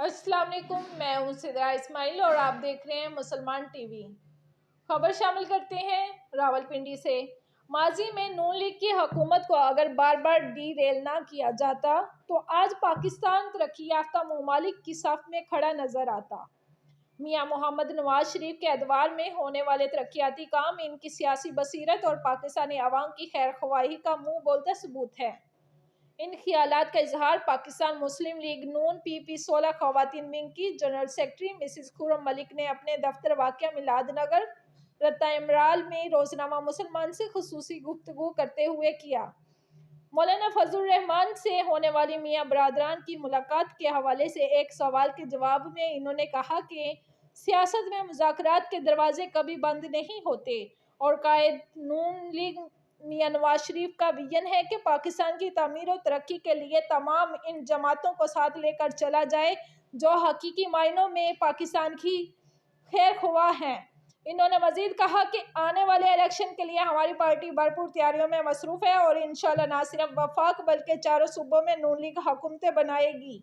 السلام علیکم، میں ہوں سدرا اسماعیل اور آپ دیکھ رہے ہیں مسلمان ٹی وی۔ خبر شامل کرتے ہیں راولپنڈی سے۔ ماضی میں نون لیگ کی حکومت کو اگر بار بار ڈی ریل نہ کیا جاتا تو آج پاکستان ترقی یافتہ ممالک کی صف میں کھڑا نظر آتا۔ میاں محمد نواز شریف کے ادوار میں ہونے والے ترقیاتی کام ان کی سیاسی بصیرت اور پاکستانی عوام کی خیر خواہی کا منہ بولتا ثبوت ہے۔ ان خیالات کا اظہار پاکستان مسلم لیگ نون پی 16 خواتین ونگ کی جنرل سیکرٹری مسز خرم ملک نے اپنے دفتر واقع میلاد نگر رتا امرال میں روزنامہ مسلمان سے خصوصی گفتگو کرتے ہوئے کیا۔ مولانا فضل الرحمان سے ہونے والی میاں برادران کی ملاقات کے حوالے سے ایک سوال کے جواب میں انہوں نے کہا کہ سیاست میں مذاکرات کے دروازے کبھی بند نہیں ہوتے اور قائد نون لیگ میاں نواز شریف کا ویژن ہے کہ پاکستان کی تعمیر و ترقی کے لیے تمام ان جماعتوں کو ساتھ لے کر چلا جائے جو حقیقی معنوں میں پاکستان کی خیر خواہ ہیں۔ انہوں نے مزید کہا کہ آنے والے الیکشن کے لیے ہماری پارٹی بھرپور تیاریوں میں مصروف ہے اور انشاءاللہ نہ صرف وفاق بلکہ چاروں صوبوں میں نون لیگ حکومتیں بنائے گی۔